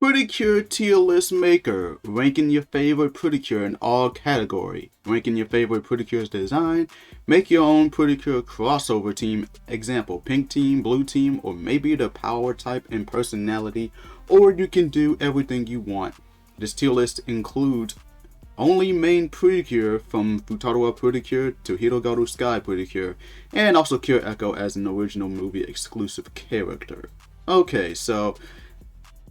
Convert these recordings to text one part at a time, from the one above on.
Pretty Cure tier list maker, ranking your favorite Pretty Cure in all category, ranking your favorite Pretty Cure's design, make your own Pretty Cure crossover team, example, pink team, blue team, or maybe the power type and personality, or you can do everything you want. This tier list includes only main Pretty Cure from Futaro Pretty Cure to Hirogaru Sky Pretty Cure, and also Cure Echo as an original movie exclusive character. Okay, so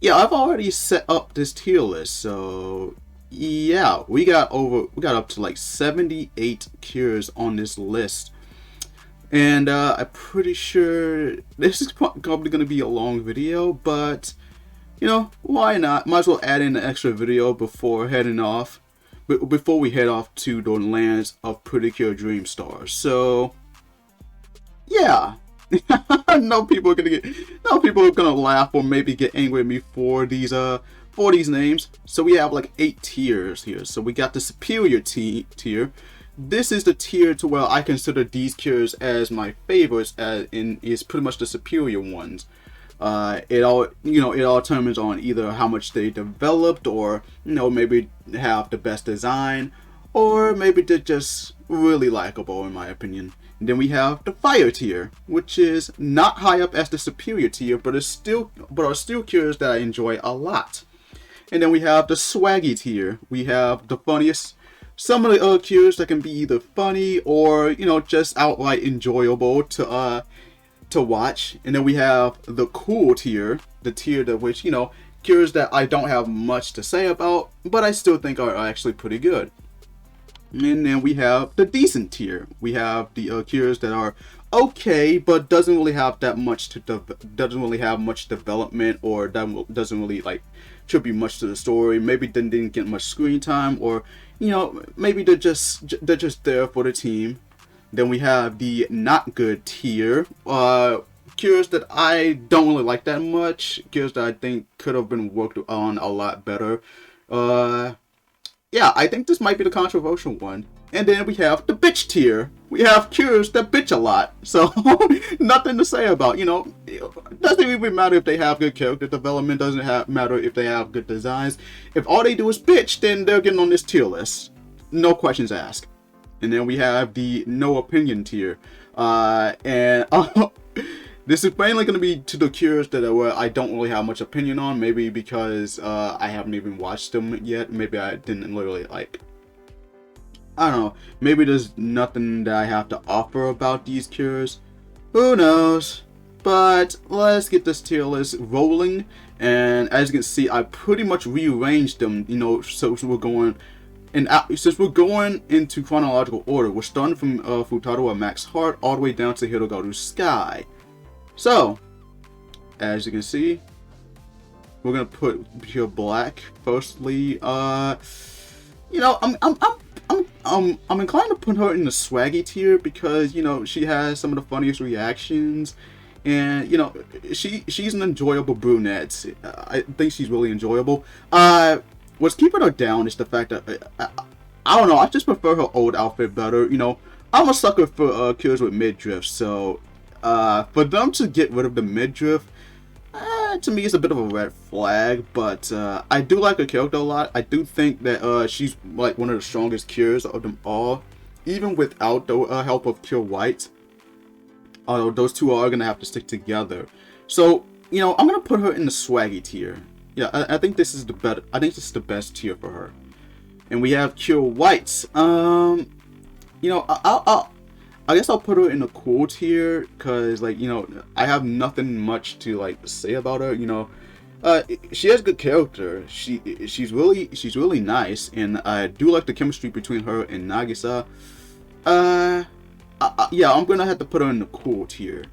yeah, I've already set up this tier list, so yeah, we got up to like 78 cures on this list, and I'm pretty sure this is probably gonna be a long video, but you know, why not? Might as well add in an extra video before heading off, before we head off to the lands of Pretty Cure Dream Stars. So yeah. No people are gonna laugh or maybe get angry at me for these names. So we have like 8 tiers here. So we got the superior tier. This is the tier to where I consider these cures as my favorites, is pretty much the superior ones. It all turns on either how much they developed, or maybe have the best design, or maybe they're just really likable in my opinion. And then we have the fire tier, which is not high up as the superior tier, but are still cures that I enjoy a lot. And then we have the swaggy tier. We have the funniest, some of the other cures that can be either funny or just outright enjoyable to watch. And then we have the cool tier, the tier that which cures that I don't have much to say about, but I still think are actually pretty good. And then we have the decent tier. We have the cures that are okay, but doesn't really have much development, or doesn't really like contribute much to the story. Maybe didn't get much screen time, or maybe they're just there for the team. Then we have the not good tier. Cures that I don't really like that much. Cures that I think could have been worked on a lot better. Yeah, I think this might be the controversial one. And then we have the bitch tier. We have cures that bitch a lot. So, nothing to say about, it doesn't even matter if they have good character development, doesn't matter if they have good designs. If all they do is bitch, then they're getting on this tier list. No questions asked. And then we have the no opinion tier. This is mainly going to be to the cures that I don't really have much opinion on. Maybe because I haven't even watched them yet. Maybe I didn't literally I don't know. Maybe there's nothing that I have to offer about these cures. Who knows? But let's get this tier list rolling. And as you can see, I pretty much rearranged them. So we're going. And since we're going into chronological order, we're starting from Futaro Max Heart all the way down to Hirogaru Sky. So, as you can see, we're gonna put pure black. Firstly, I'm inclined to put her in the swaggy tier because she has some of the funniest reactions, and she's an enjoyable brunette. I think she's really enjoyable. What's keeping her down is the fact that I don't know. I just prefer her old outfit better. I'm a sucker for cures with midriff, so. For them to get rid of the midriff, to me it's a bit of a red flag, but I do like her character a lot. I do think that she's like one of the strongest cures of them all, even without the help of Cure White. Although those two are gonna have to stick together. So I'm gonna put her in the swaggy tier. Yeah, I think this is the better. I think this is the best tier for her. And we have Cure White. I guess I'll put her in the cool tier because, I have nothing much to say about her. She has good character. She's really nice, and I do like the chemistry between her and Nagisa. Yeah, I'm gonna have to put her in the cool tier.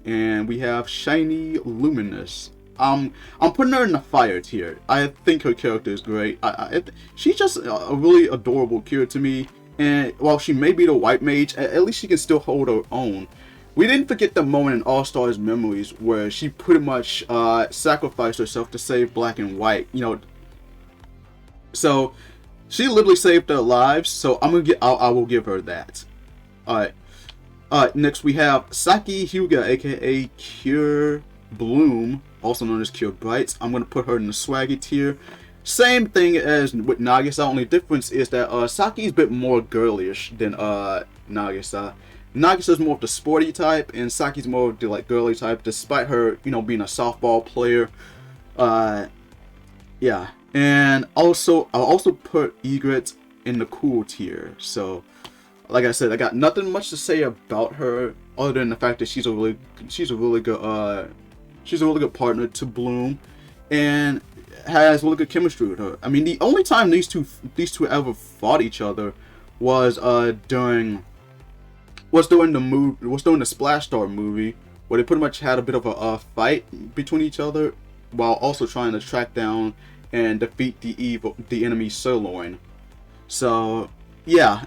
And we have Shiny Luminous. I'm putting her in the fire tier. I think her character is great. She's just a really adorable cure to me. And while she may be the white mage, at least she can still hold her own. We didn't forget the moment in All Stars Memories where she pretty much sacrificed herself to save Black and White. So she literally saved their lives. So I will give her that. All right. Next we have Saki Hyuga, aka Cure Bloom. also known as Cure Brights. I'm gonna put her in the swaggy tier. Same thing as with Nagisa. Only difference is that Saki is a bit more girlyish than Nagisa. Nagisa's more of the sporty type, and Saki's more of the like girly type. Despite her, being a softball player. Yeah, and also I'll also put Egret in the cool tier. So, like I said, I got nothing much to say about her other than the fact that she's a really good partner to Bloom, and has really good chemistry with her. I mean, the only time these two ever fought each other was during the Splash Star movie, where they pretty much had a bit of a fight between each other, while also trying to track down and defeat the enemy Sirloin. So, yeah.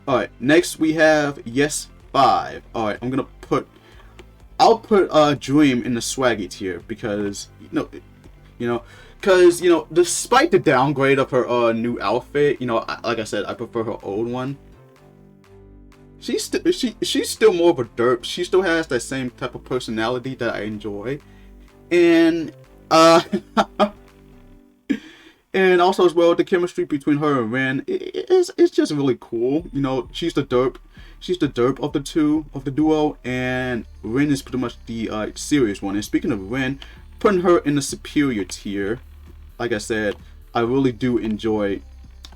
Alright, next we have Yes 5. Alright, I'll put Dream in the swaggy tier because, despite the downgrade of her new outfit, like I said, I prefer her old one. She's still more of a derp. She still has that same type of personality that I enjoy, and and also as well, the chemistry between her and Ren it's just really cool. She's the derp of the duo, and Ren is pretty much the serious one. And speaking of Ren, putting her in the superior tier, like I said, I really do enjoy.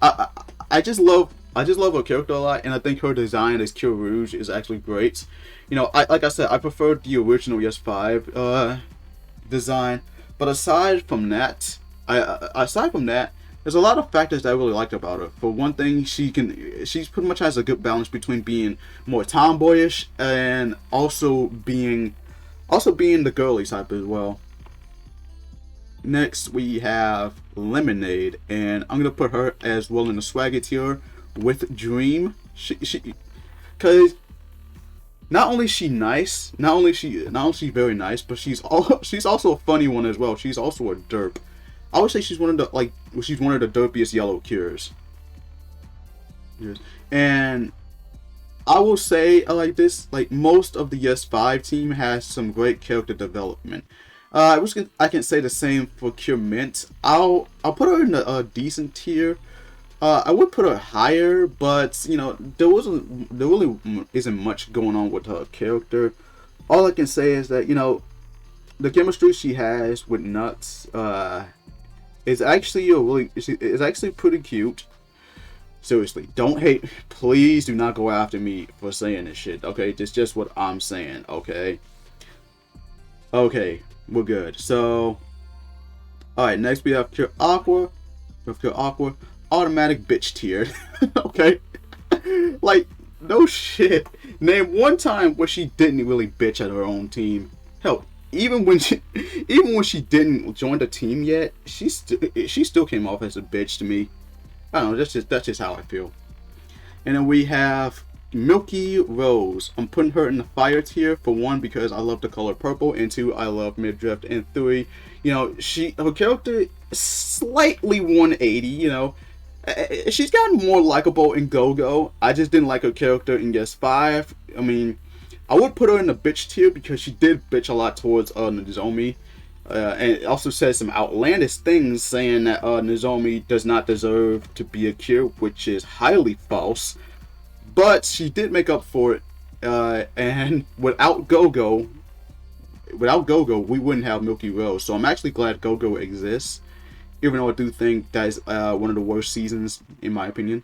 I just love her character a lot, and I think her design as Cure Rouge is actually great. Like I said, I prefer the original Yes 5 design, but aside from that, there's a lot of factors that I really liked about her. For one thing, she's pretty much has a good balance between being more tomboyish and also being the girly type as well. Next, we have Lemonade, and I'm gonna put her as well in the swaggy tier with Dream. Cause not only is she very nice, but she's also a funny one as well. She's also a derp. I would say she's one of the derpiest yellow cures. Yes. And I will say like this, like most of the Yes 5 team has some great character development. I can say the same for Cure Mint. I'll put her in a decent tier. I would put her higher, but there really isn't much going on with her character. All I can say is that the chemistry she has with Nuts is actually pretty cute. Seriously, don't hate. Please do not go after me for saying this shit. Okay, it's just what I'm saying. Okay, we're good. So, all right, next we have Cure Aqua. Automatic bitch tier. Okay, like no shit. Name one time where she didn't really bitch at her own team. Hell, even when she didn't join the team yet, she still came off as a bitch to me. I don't know. That's just how I feel. And then we have Milky Rose. I'm putting her in the fire tier for one because I love the color purple, and two, I love Midriff, and three, her character is slightly 180. She's gotten more likable in Go-Go. I just didn't like her character in Yes 5. I mean, I would put her in the bitch tier because she did bitch a lot towards Nozomi. And it also says some outlandish things saying that Nozomi does not deserve to be a cure, which is highly false. But she did make up for it. And without Go-Go, we wouldn't have Milky Rose. So I'm actually glad Go-Go exists, even though I do think that is one of the worst seasons, in my opinion.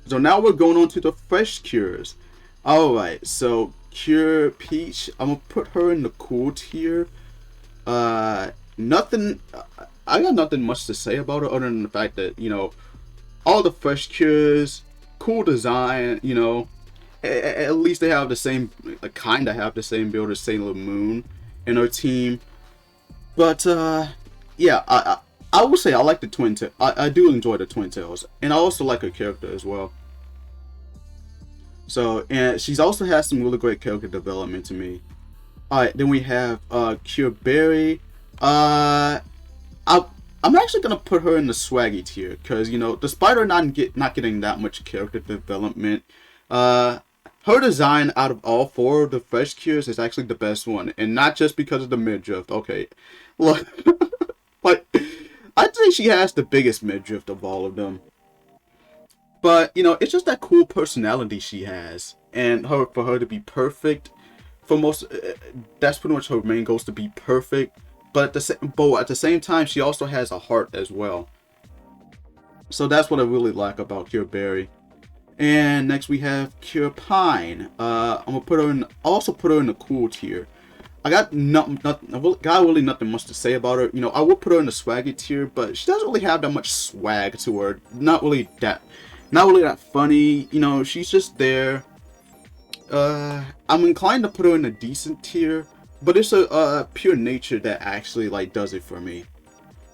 So now we're going on to the fresh cures. Alright, so Cure Peach, I'm going to put her in the cool tier. I got nothing much to say about her other than the fact that, all the fresh cures, cool design, at least they have the same, kind of have the same build as Sailor Moon in her team. But, yeah, I will say I like the Twin Tails. I do enjoy the Twin Tails, and I also like her character as well. So, and she's also has some really great character development to me. Alright, then we have Cure Berry. I'm actually gonna put her in the swaggy tier because despite her not getting that much character development, her design out of all four of the fresh cures is actually the best one, and not just because of the midriff. Okay, look, like I'd say she has the biggest midriff of all of them. But you know, it's just that cool personality she has, and her for her to be perfect for most. That's pretty much her main goal is to be perfect. But at the same time, she also has a heart as well. So that's what I really like about Cure Berry. And next we have Cure Pine. I'm gonna put her in. Also put her in the cool tier. I got got really nothing much to say about her. You know, I would put her in the swaggy tier, but she doesn't really have that much swag to her. Not really that funny. You know, she's just there. I'm inclined to put her in a decent tier, but it's a pure nature that actually like does it for me.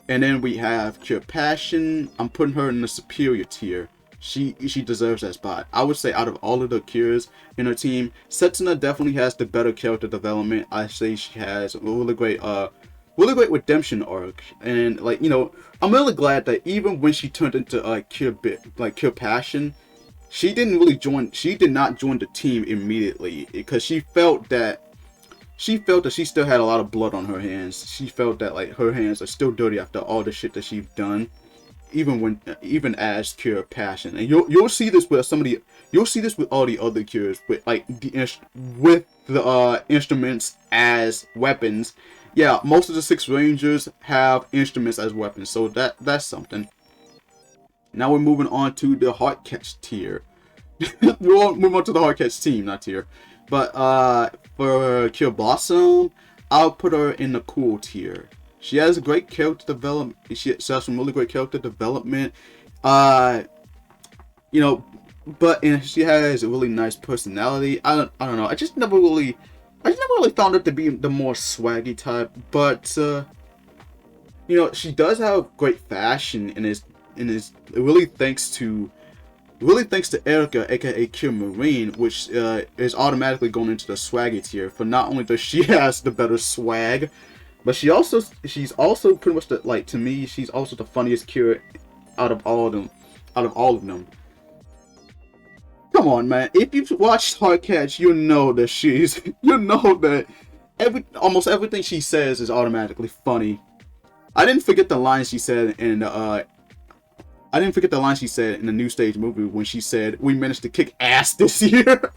And then we have Cure Passion. I'm putting her in the superior tier. She deserves that spot. I would say out of all of the cures in her team, Setsuna definitely has the better character development. I say she has a really great redemption arc, and like you know, I'm really glad that even when she turned into Cure Passion, she did not join the team immediately because she felt that she still had a lot of blood on her hands. She felt that like her hands are still dirty after all the shit that she's done, even as Cure Passion. And you'll see this with you'll see this with all the other cures with like with the instruments as weapons. Yeah, most of the 6 Rangers have instruments as weapons, so that's something. Now we're moving on to the Heart Catch tier. We'll move on to the Heart Catch team, not tier. But for Cure Blossom, I'll put her in the cool tier. She has a great character development. She has some really great character development. You know, and she has a really nice personality. I don't know. I just never really found her to be the more swaggy type. But you know, she does have great fashion and is really thanks to Erica, aka Cure Marine, which is automatically going into the swaggy tier. For not only does she has the better swag, but she's also pretty much to me, she's also the funniest cure out of all of them. Come on, man. If you've watched Heartcatch, you know that you know that almost everything she says is automatically funny. I didn't forget the line she said in the New Stage movie when she said, "We managed to kick ass this year."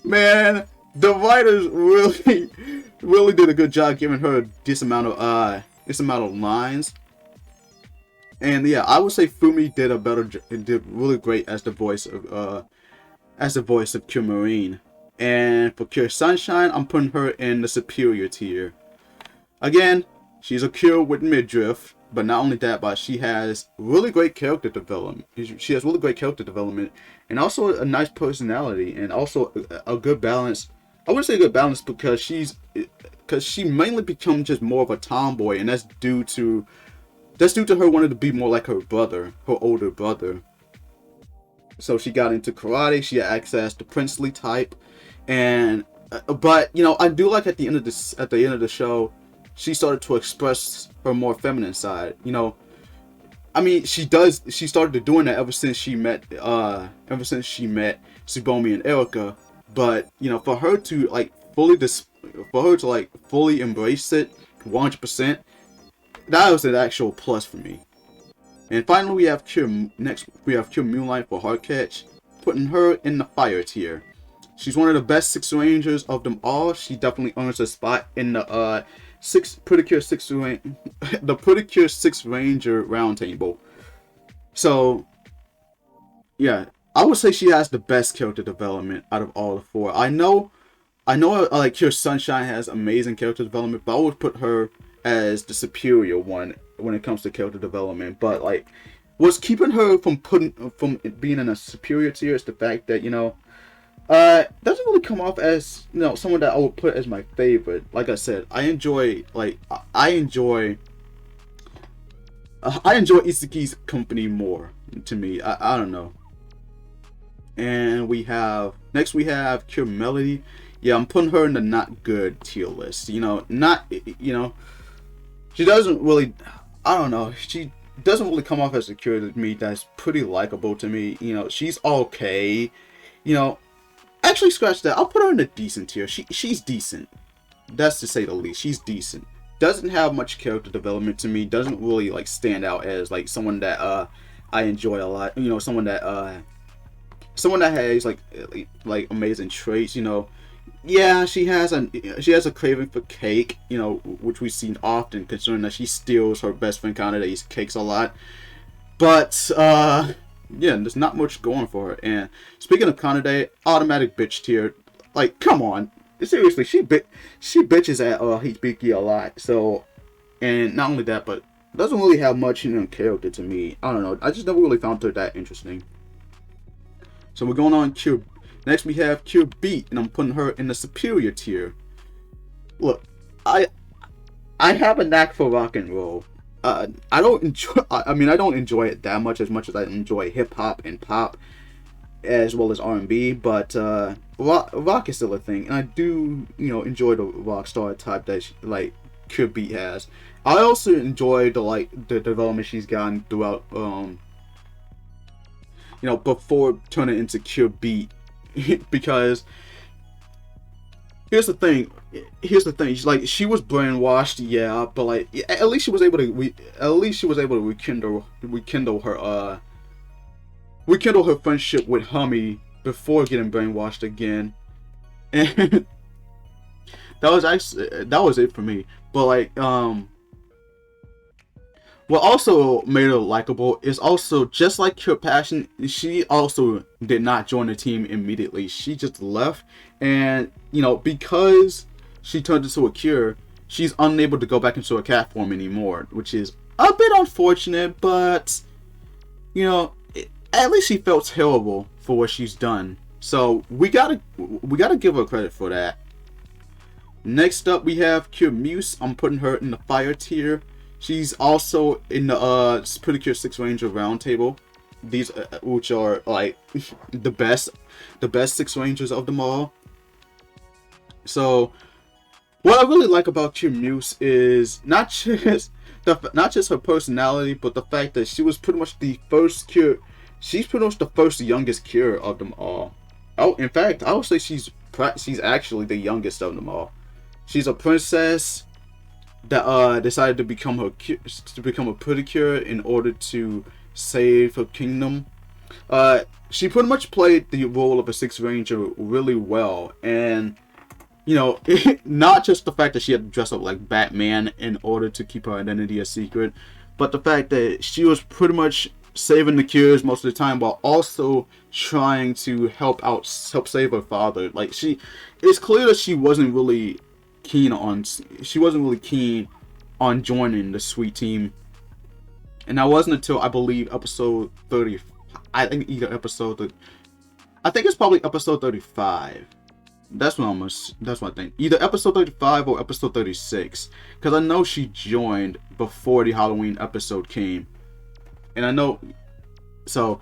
Man, the writers really did a good job giving her this amount of lines. And yeah, I would say Fumi did really great as the voice of Cure Marine. And for Cure Sunshine, I'm putting her in the superior tier. Again, she's a cure with midriff, but not only that, but she has really great character development. She has really great character development, and also a nice personality, and also a good balance. I wouldn't say good balance because she mainly becomes just more of a tomboy, and that's due to her wanting to be more like her older brother. So she got into karate. She had access to princely type, and but you know, I do like at the end of the show, she started to express her more feminine side. You know, I mean, she started doing that ever since she met Tsubomi and Erica. But you know, for her to fully embrace it 100%, that was an actual plus for me. And finally, we have Cure Moonlight for Heartcatch, putting her in the fire tier. She's one of the best 6 Rangers of them all. She definitely earns a spot in the Pretty Cure 6 Ranger roundtable. So yeah, I would say she has the best character development out of all the 4. I know like Cure Sunshine has amazing character development, but I would put her as the superior one when it comes to character development. But like, what's keeping her from being in a superior tier is the fact that, you know, doesn't really come off as, you know, someone that I would put as my favorite. Like I said, I enjoy Itsuki's company more. To me, I don't know. And next we have Cure Melody. Yeah, I'm putting her in the not good tier list. You know, she doesn't really, I don't know, she doesn't really come off as a cure to me that's pretty likable to me. You know, she's okay. You know, actually scratch that. I'll put her in a decent tier. She's decent. That's to say the least. She's decent. Doesn't have much character development to me. Doesn't really like stand out as like someone that I enjoy a lot. You know, someone that has like amazing traits. You know, yeah, she has a craving for cake. You know, which we've seen often, considering that she steals her best friend Kanada's cakes a lot. But yeah, there's not much going for her. And speaking of Kanade, automatic bitch tier. Like, come on, seriously, she bitches at Hibiki a lot. So, and not only that, but doesn't really have much character to me. I don't know. I just never really found her that interesting. So we're going on Cure. Next we have Cure Beat, and I'm putting her in the superior tier. Look, I have a knack for rock and roll. I don't enjoy. I mean, I don't enjoy it that much as I enjoy hip hop and pop, as well as R&B. But rock is still a thing, and I do enjoy the rock star type that like Cure Beat has. I also enjoy the development she's gotten throughout. Before turning into Cure Beat, because here's the thing. She was brainwashed, yeah, but like at least she was able to rekindle her friendship with Hummy before getting brainwashed again, and that was it for me. But like what also made her likable is also, just like Cure Passion, she also did not join the team immediately. She just left, and because she turned into a Cure, she's unable to go back into a cat form anymore, which is a bit unfortunate, but at least she felt terrible for what she's done. So we gotta give her credit for that. Next up we have Cure Muse. I'm putting her in the fire tier. She's also in the Pretty Cure 6 Ranger Roundtable. These which are like the best 6 Rangers of them all. So what I really like about Cure Muse is not just her personality, but the fact that she was pretty much the first Cure. She's pretty much the first youngest Cure of them all. Oh, in fact, I would say she's actually the youngest of them all. She's a princess that decided to become a Pretty Cure in order to save her kingdom. She pretty much played the role of a 6 Ranger really well, and not just the fact that she had to dress up like Batman in order to keep her identity a secret, but the fact that she was pretty much saving the Cures most of the time while also trying to help save her father. Like, it's clear that she wasn't really keen on joining the Sweet Team, and that wasn't until I believe episode 30. I think it's probably episode 35. That's what I think. Either episode 35 or episode 36, because I know she joined before the Halloween episode came, and I know. So,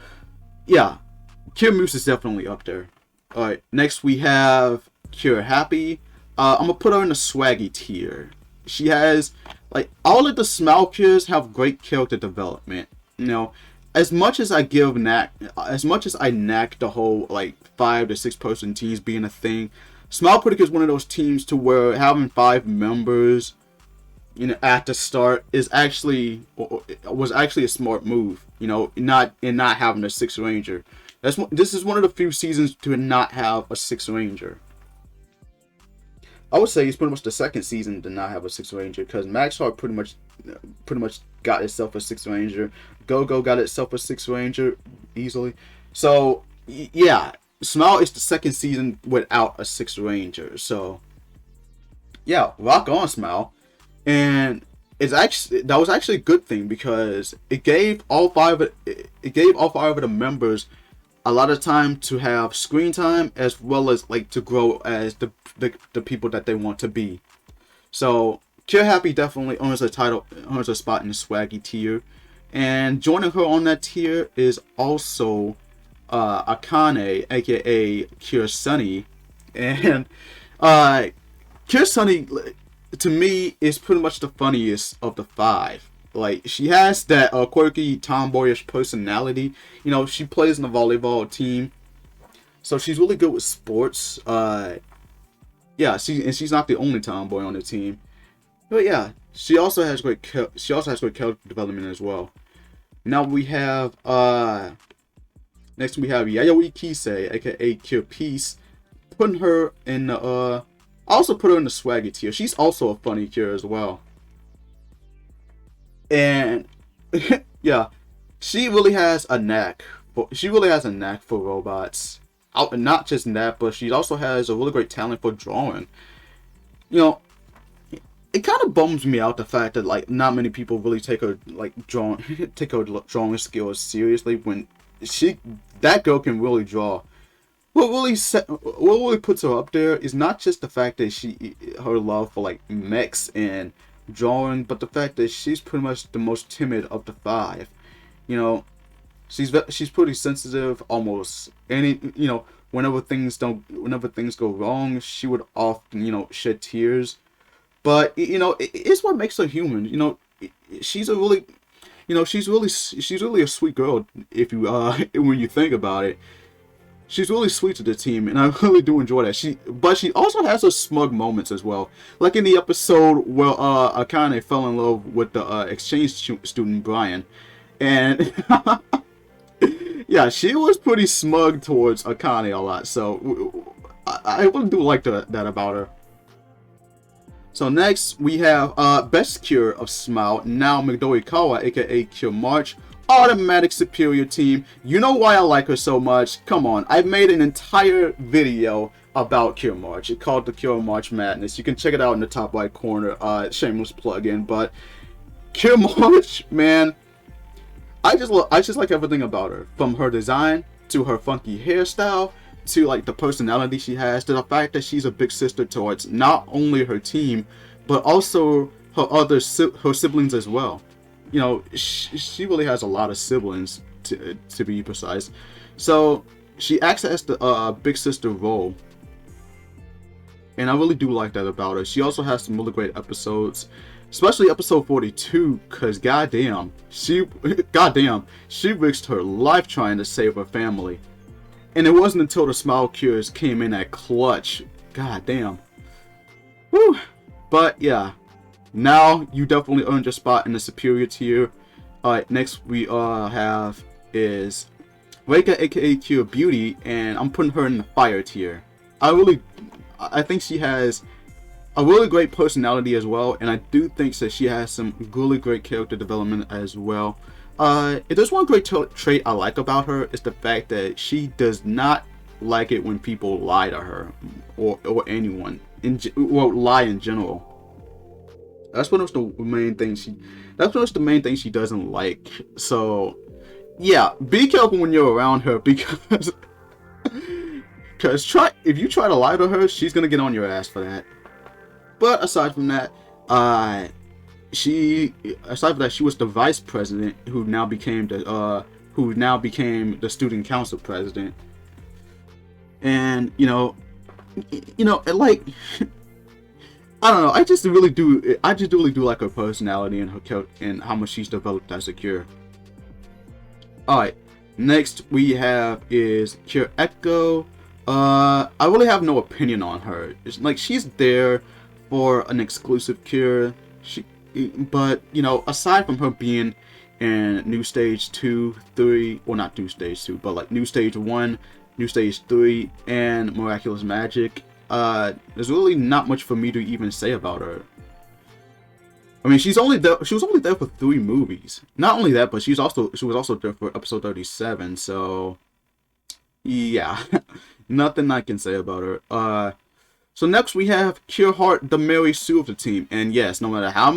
yeah, Cure Muse is definitely up there. All right, next we have Cure Happy. I'm gonna put her in the swaggy tier. She has, like, all of the Smile Cures have great character development. As much as I knack the whole like 5 to 6 person teams being a thing, Smile Pretty Cure is one of those teams to where having 5 members, at the start was actually a smart move. Not having a 6 Ranger. This is one of the few seasons to not have a 6 Ranger. I would say it's pretty much the second season to not have a 6 Ranger, because Max Heart pretty much got itself a 6 Ranger. Go-Go got itself a 6 Ranger easily. So yeah, Smile is the second season without a 6 Ranger. So yeah, rock on, Smile. And that was actually a good thing, because it gave all 5 of the members a lot of time to have screen time, as well as like to grow as the people that they want to be. So Cure Happy definitely earns a spot in the swaggy tier, and joining her on that tier is also Akane, aka Cure Sunny. And Cure Sunny, to me, is pretty much the funniest of the 5. Like, she has that quirky tomboyish personality. She plays in a volleyball team. So she's really good with sports. Yeah, she's not the only tomboy on the team. But yeah, she also has great character development as well. Now we have next we have Yayoi Kisei, aka Cure Peace, putting her in the I also put her in the swaggy tier. She's also a funny cure as well. And yeah, she really has a knack for robots. Not just that, but she also has a really great talent for drawing. You know, it kind of bums me out the fact that like not many people really take her like drawing take her drawing skills seriously when that girl can really draw. What really puts her up there is not just the fact that her love for like mechs and drawing, but the fact that she's pretty much the most timid of the five. You know, she's pretty sensitive. Almost any whenever things go wrong, she would often shed tears. But it's what makes her human. She's a really she's really a sweet girl if you when you think about it. She's really sweet to the team, and I really do enjoy that. But she also has her smug moments as well. Like in the episode where Akane fell in love with the exchange student Brian, and yeah, she was pretty smug towards Akane a lot. So I really do like that about her. So next we have Best Cure of Smile, now Midori Kawa, aka Cure March. Automatic superior team. You know why I like her so much? Come on, I've made an entire video about Cure March. It's called the Cure March Madness. You can check it out in the top right corner. Shameless plug-in, but Cure March, man, I just like everything about her, from her design to her funky hairstyle to like the personality she has, to the fact that she's a big sister towards not only her team but also her siblings as well. She really has a lot of siblings, to be precise. So she acts as the big sister role, and I really do like that about her. She also has some really great episodes, especially episode 42, because goddamn, she risked her life trying to save her family, and it wasn't until the Smile Cures came in at clutch. Goddamn. Woo. But yeah. Now you definitely earned your spot in the superior tier. Alright, next we have is Reika, aka Cure Beauty, and I'm putting her in the fire tier. I think she has a really great personality as well, and I do think that she has some really great character development as well. If there's one great trait I like about her, is the fact that she does not like it when people lie to her or anyone lie in general. That's one of the main things she doesn't like. So yeah, be careful when you're around her, because if you try to lie to her, she's gonna get on your ass for that. But aside from that, she was the vice president who now became the student council president. And like, I don't know. I just really do like her personality and her character and how much she's developed as a Cure. Alright, next we have is Cure Echo. I really have no opinion on her. It's like she's there for an exclusive Cure. But aside from her being in New Stage 2, 3, well, not New Stage 2, but like New Stage 1, New Stage 3, and Miraculous Magic, there's really not much for me to even say about her. I mean, she was only there for 3 movies. Not only that, but she was also there for episode 37. So yeah, nothing I can say about her. So next we have Cure Heart, the Mary Sue of the team. And yes, no matter how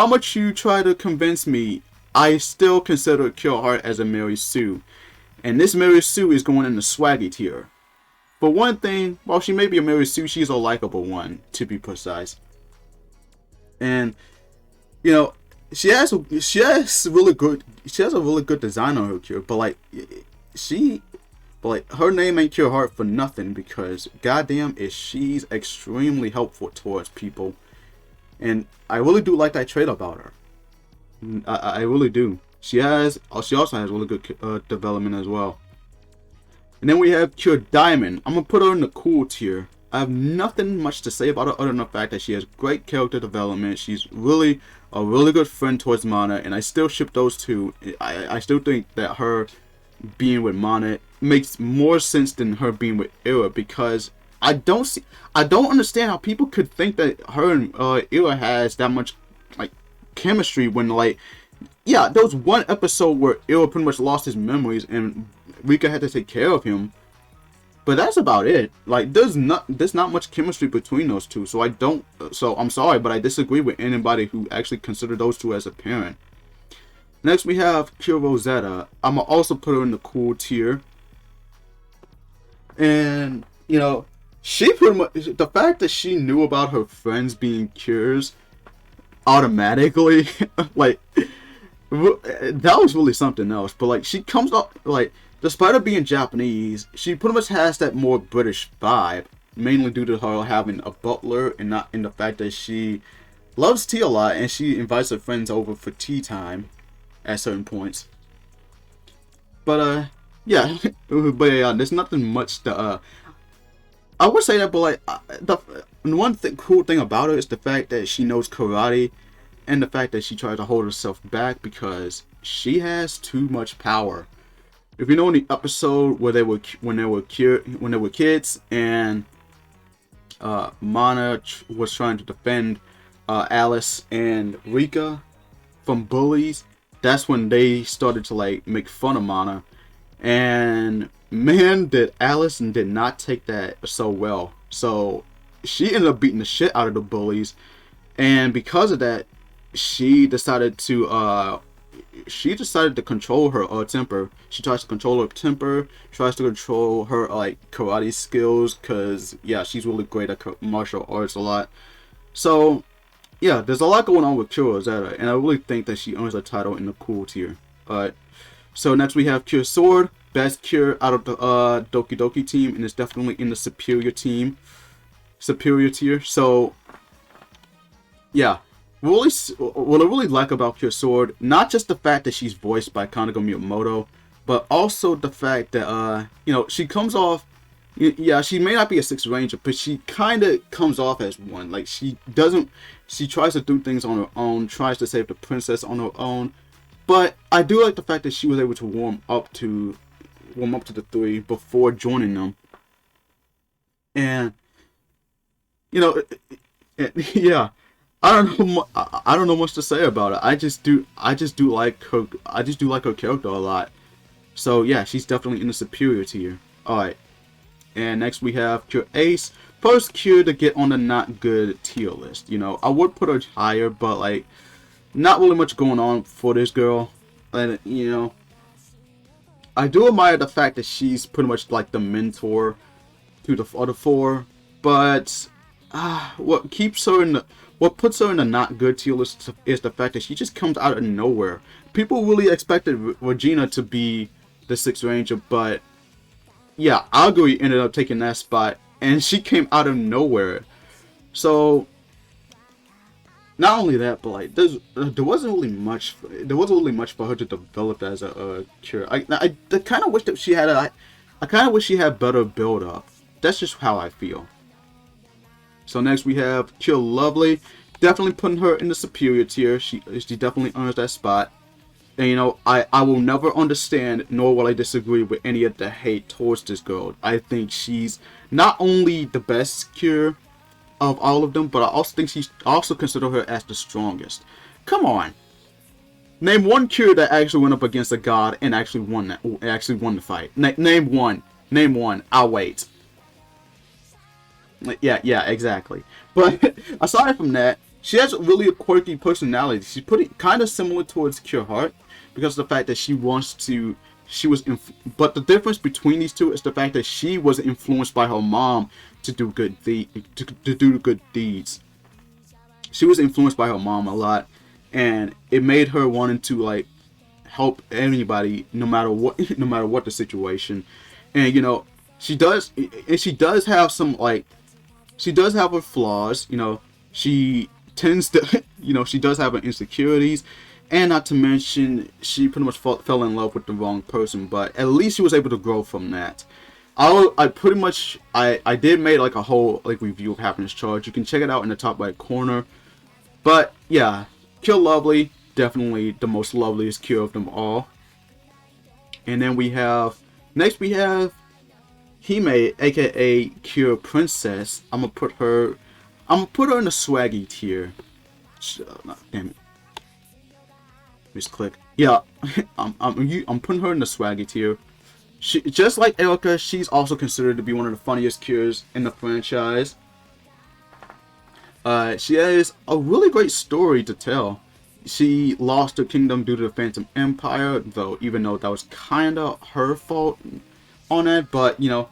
much you try to convince me, I still consider Cure Heart as a Mary Sue. And this Mary Sue is going in the swaggy tier. For one thing, while she may be a Mary Sue, she's a likable one, to be precise. And she has a really good design on her Cure, but her name ain't Cure Heart for nothing, because goddamn is she's extremely helpful towards people, and I really do like that trait about her. I really do. She also has really good development as well. And then we have Cure Diamond. I'm gonna put her in the cool tier. I have nothing much to say about her other than the fact that she has great character development. She's really a really good friend towards Mana, and I still ship those two. I still think that her being with Mana makes more sense than her being with Ira, because I don't understand how people could think that her and Ira has that much like chemistry when, like, yeah, there was one episode where Ira pretty much lost his memories and Rika had to take care of him. But that's about it. Like, there's not much chemistry between those two. So I'm sorry, but I disagree with anybody who actually consider those two as a parent. Next we have Cure Rosetta. I'm gonna also put her in the cool tier. And, you know, she pretty much, the fact that she knew about her friends being cures automatically, like, that was really something else. But, like, she comes up, like, despite her being Japanese, she pretty much has that more British vibe, mainly due to her having a butler and not in the fact that she loves tea a lot and she invites her friends over for tea time at certain points. But yeah, there's nothing much to I would say that, but like the one cool thing about her is the fact that she knows karate, and the fact that she tries to hold herself back because she has too much power. If you know in the episode where when they were kids and Mana was trying to defend Alice and Rika from bullies, that's when they started to like make fun of Mana. And man, did Alice did not take that so well. So she ended up beating the shit out of the bullies, and because of that, she decided to control her temper. She tries to control her temper, tries to control her like karate skills, cause yeah, she's really great at martial arts a lot. So yeah, there's a lot going on with Cure Rosetta, and I really think that she earns a title in the cool tier. So next we have Cure Sword, best cure out of the Doki Doki team, and it's definitely in the superior tier. So yeah. Really, what I really like about Cure Sword, not just the fact that she's voiced by Kanago Miyamoto, but also the fact that you know, she comes off, yeah, she may not be a 6th ranger, but she kind of comes off as one. Like, she tries to do things on her own, tries to save the princess on her own. But I do like the fact that she was able to warm up to the 3 before joining them, and you know, yeah. I don't know much to say about it. I just do like her. I just do like her character a lot. So yeah, she's definitely in the superior tier. All right, and next we have Cure Ace. First cure to get on the not good tier list. You know, I would put her higher, but like, not really much going on for this girl. And you know, I do admire the fact that she's pretty much like the mentor to the other 4, but what puts her in the not good tier list is the fact that she just comes out of nowhere. People really expected Regina to be the 6th ranger, but yeah, Aguri ended up taking that spot, and she came out of nowhere. So not only that, but like there wasn't really much for her to develop as a cure. I kind of wish that she had I kind of wish she had better build up. That's just how I feel. So next we have Cure Lovely. Definitely putting her in the superior tier. She definitely earns that spot. And you know, I will never understand, nor will I disagree with any of the hate towards this girl. I think she's not only the best cure of all of them, but I also consider her as the strongest. Come on. Name one cure that actually went up against a god and actually won the fight. Name one. Name one. I'll wait. Yeah, exactly. But aside from that, she has really a quirky personality. She's kind of similar towards Cure Heart because of the fact that but the difference between these two is the fact that she was influenced by her mom to do good deeds. She was influenced by her mom a lot, and it made her wanting to like help anybody, no matter what the situation. And you know, she does have some like. She does have her flaws, you know. She tends to, you know, she does have her insecurities, and not to mention, she pretty much fell in love with the wrong person. But at least she was able to grow from that. I pretty much I did make like a whole like review of Happiness Charge. You can check it out in the top right corner. But yeah, Cure Lovely, definitely the most loveliest cure of them all. And then next we have Hime, aka Cure Princess. I'm gonna put her in the swaggy tier. Damn it. Just click. Yeah, I'm putting her in the swaggy tier. She, just like Erica, she's also considered to be one of the funniest cures in the franchise. She has a really great story to tell. She lost her kingdom due to the Phantom Empire, though even though that was kind of her fault on that. But you know,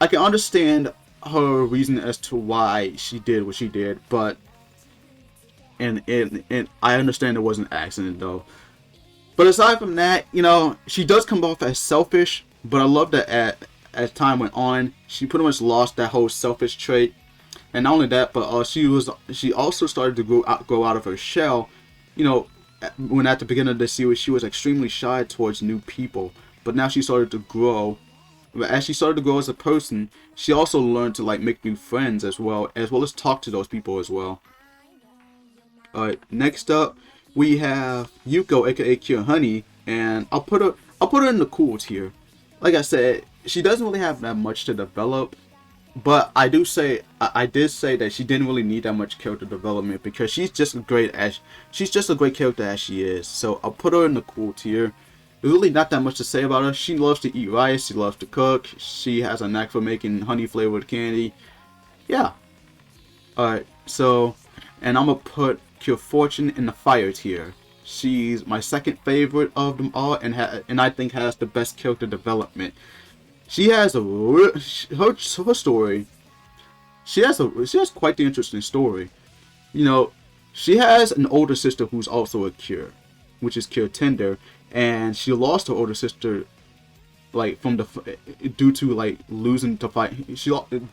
I can understand her reason as to why she did what she did. But and I understand it was an accident though. But aside from that, you know, she does come off as selfish. But I love that as time went on, she pretty much lost that whole selfish trait. And not only that, but she also started to grow out of her shell. You know, when at the beginning of the series, she was extremely shy towards new people. But now she started to grow. But as she started to grow as a person, she also learned to like make new friends as well as talk to those people as well. Alright, next up we have Yuko, aka Cure Honey, and I'll put her in the cool tier. Like I said, she doesn't really have that much to develop. But I did say that she didn't really need that much character development because she's just a great character as she is. So I'll put her in the cool tier. There's really not that much to say about her. She loves to eat rice. She loves to cook. She has a knack for making honey flavored candy. Yeah. Alright. So, and I'm gonna put Cure Fortune in the fire tier. She's my second favorite of them all, and I think has the best character development. She has her story. She has quite the interesting story. You know, she has an older sister who's also a cure, which is Cure Tender, and she lost her older sister, like due to like losing to fight.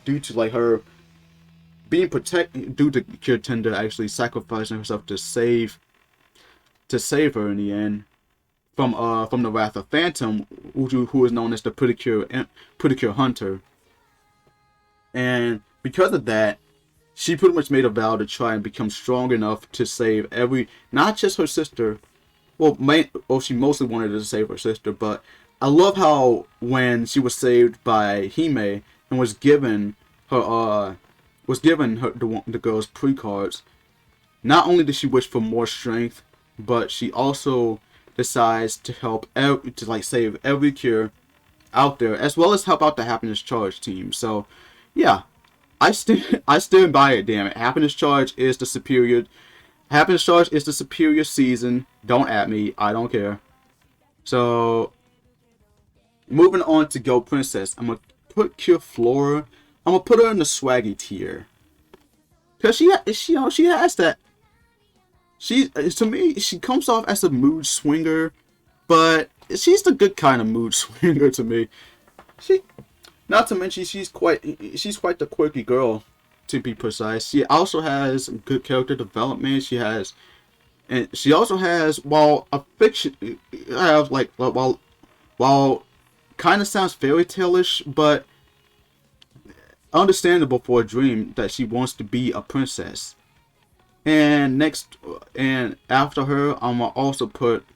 Due to like her being protected, due to Cure Tender actually sacrificing herself to save her in the end. From the Wrath of Phantom, who is known as the Pretty Cure Hunter. And because of that, she pretty much made a vow to try and become strong enough to save not just her sister. Well, she mostly wanted to save her sister, but I love how when she was saved by Hime and was given the girl's pre-cards, not only did she wish for more strength, but she also decides to save every cure out there, as well as help out the Happiness Charge team. So, yeah, I stand by it. Damn it, Happiness Charge is the superior season. Don't at me, I don't care. So, moving on to Go Princess, I'm gonna put Cure Flora. I'm gonna put her in the swaggy tier, cause she has that. To me, she comes off as a mood swinger, but she's the good kind of mood swinger to me. Not to mention, she's quite the quirky girl, to be precise. She also has good character development. She also has, while kind of sounds fairy tale-ish, but understandable for a dream that she wants to be a princess. And after her, I'm gonna put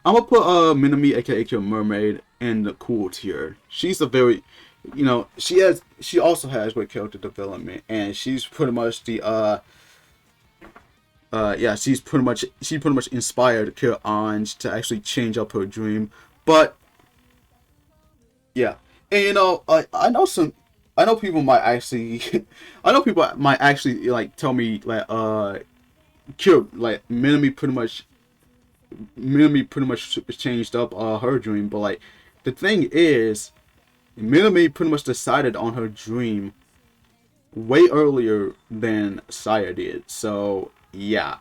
Minami, aka Cure Mermaid, in the cool tier. She's a very, you know, she also has great character development, and she's pretty much she pretty much inspired Cure Ange to actually change up her dream. But yeah, and you know, I know people might actually like tell me like Cure like Minami pretty much changed up her dream, but like the thing is, Minami pretty much decided on her dream way earlier than Saya did. So yeah.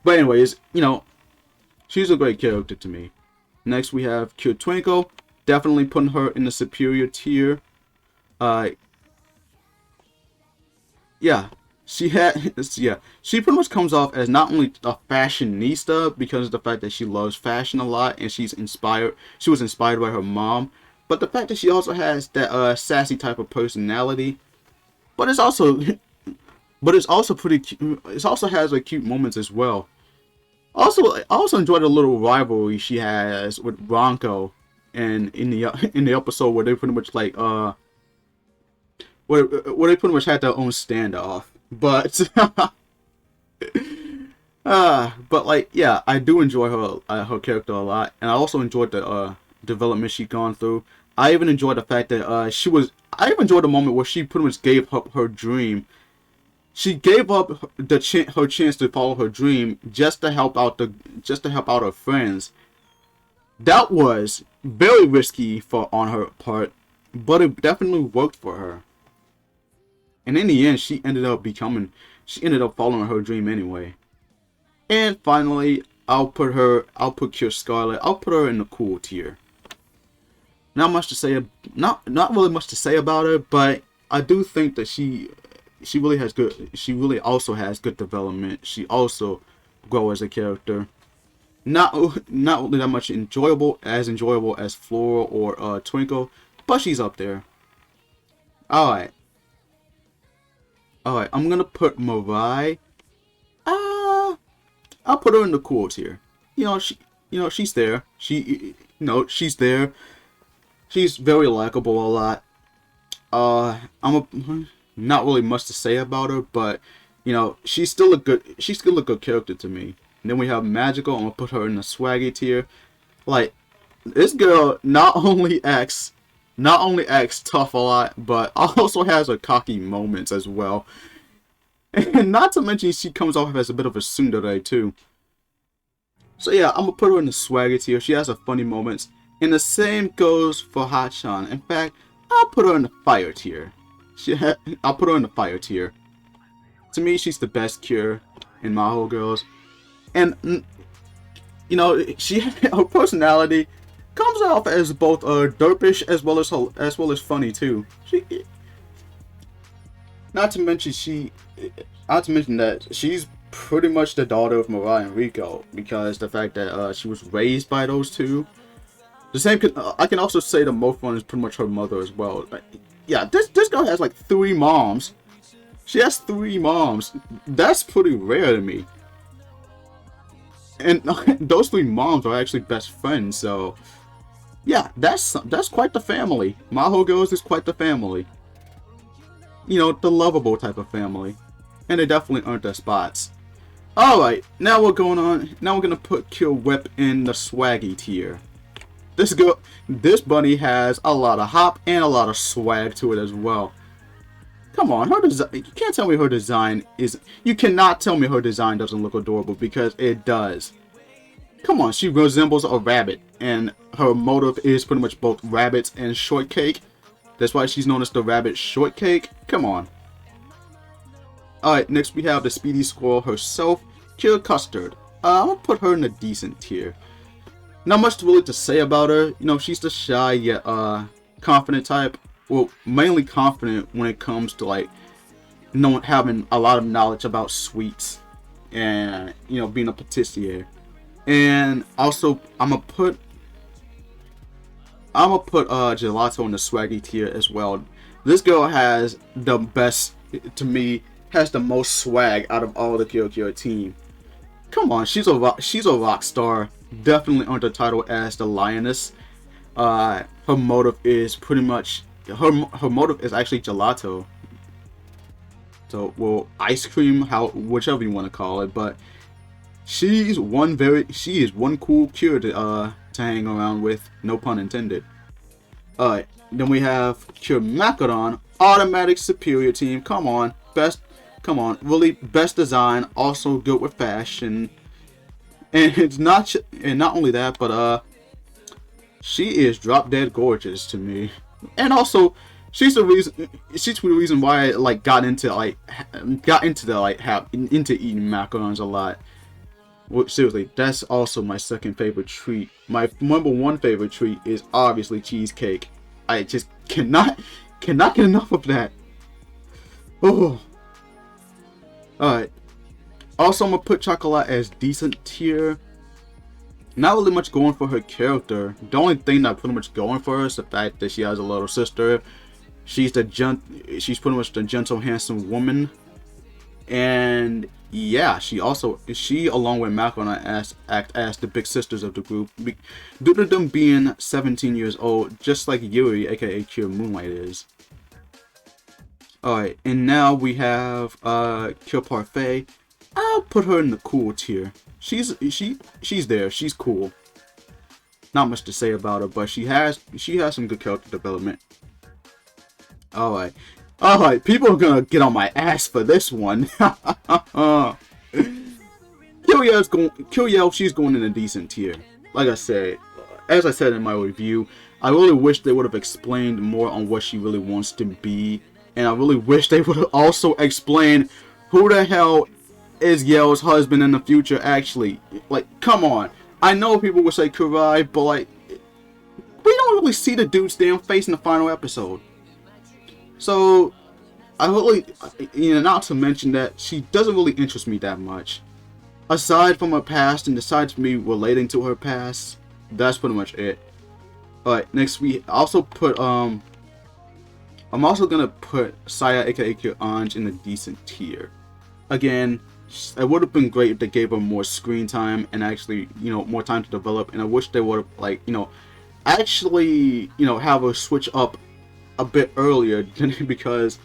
But anyways, you know, she's a great character to me. Next we have Cure Twinkle, definitely putting her in the superior tier. She pretty much comes off as not only a fashionista because of the fact that she loves fashion a lot and she was inspired by her mom, But the fact that she also has that sassy type of personality, but it's also pretty cute. It also has like cute moments as well. Also, I also enjoyed the little rivalry she has with Ronco, and in the episode where they pretty much like where they pretty much had their own standoff. But but like, yeah, I do enjoy her character a lot, and I also enjoyed the development she's gone through. I even enjoyed the fact that I even enjoyed the moment where she pretty much gave up her dream. She gave up her chance to follow her dream just to help out her friends. That was very risky on her part, but it definitely worked for her. And in the end, she ended up following her dream anyway. And finally, I'll put Cure Scarlet. I'll put her in the cool tier. Not really much to say about her, but I do think that she really also has good development. She also grows as a character. Not really that much enjoyable as Flora or Twinkle, but she's up there. Alright, I'm gonna put Mirai. I'll put her in the cool tier. She's there. She's there. She's very likable a lot. Not really much to say about her, but she's still a good character to me. And then we have Magical. I'm gonna put her in the swaggy tier. Like, this girl not only acts tough a lot, but also has her cocky moments as well. And not to mention, she comes off as a bit of a tsundere too. So yeah, I'm gonna put her in the swaggy tier. She has her funny moments. And the same goes for Hachan. In fact, I'll put her in the fire tier. I'll put her in the fire tier. To me, she's the best cure in Maho Girls. And her personality comes off as both derpish as well as funny too. Not to mention that she's pretty much the daughter of Mirai and Rico, because the fact that she was raised by those two. The same. I can also say that Mofun is pretty much her mother as well. Yeah, this girl has like 3 moms. She has 3 moms. That's pretty rare to me. And those 3 moms are actually best friends. So yeah, that's quite the family. Maho Girls is quite the family. The lovable type of family, and they definitely earned their spots. Alright, now we're gonna put Cure Whip in the swaggy tier. This bunny has a lot of hop and a lot of swag to it as well. Come on, her design. You can't tell me her design is. You cannot tell me her design doesn't look adorable, because it does. Come on, she resembles a rabbit, and her motive is pretty much both rabbits and shortcake. That's why she's known as the Rabbit Shortcake. Come on. Alright, next we have the Speedy Squirrel herself, Cure Custard. I'm gonna put her in a decent tier. Not much really to say about her. She's the shy yet confident type. Well, mainly confident when it comes to like having a lot of knowledge about sweets and being a patissier. And also, I'm gonna put Gelato in the swaggy tier as well. This girl has the best, to me, has the most swag out of all the Kyo team. Come on, she's a rock star. Definitely earned the title as the Lioness. Her motive is pretty much her motive is actually gelato. So, well, ice cream, whichever you want to call it, but she is one cool cure to hang around with, no pun intended. Alright, then we have Cure Macaron, automatic superior team. Come on, really best design, also good with fashion. And not only that, but she is drop dead gorgeous to me. And also, she's the reason why I got into eating macarons a lot. Well, seriously, that's also my second favorite treat. My number 1 favorite treat is obviously cheesecake. I just cannot get enough of that. Oh. Alright. Also, I'm gonna put Chocolat as decent tier. Not really much going for her character. The only thing that pretty much going for her is the fact that she has a little sister. She's pretty much the gentle, handsome woman. And yeah, she along with Mako act as the big sisters of the group, due to them being 17 years old, just like Yuri, aka Kira Moonlight, is. Alright, and now we have Kira Parfait. I'll put her in the cool tier. She's there. She's cool. Not much to say about her, but she has some good character development. Alright. Alright, people are gonna get on my ass for this one. Kyo, she's going in a decent tier. Like I said, as I said in my review, I really wish they would have explained more on what she really wants to be. And I really wish they would have also explained who the hell is Yell's husband in the future, actually. Like, come on. I know people would say Kurai, but like, we don't really see the dude's damn face in the final episode. So, I really, not to mention that she doesn't really interest me that much. Aside from her past and aside from me relating to her past, that's pretty much it. Alright, next we also put, I'm also gonna put Saya aka Anj in a decent tier. Again, it would have been great if they gave her more screen time and actually, more time to develop. And I wish they would have, like, actually, have her switch up a bit earlier because,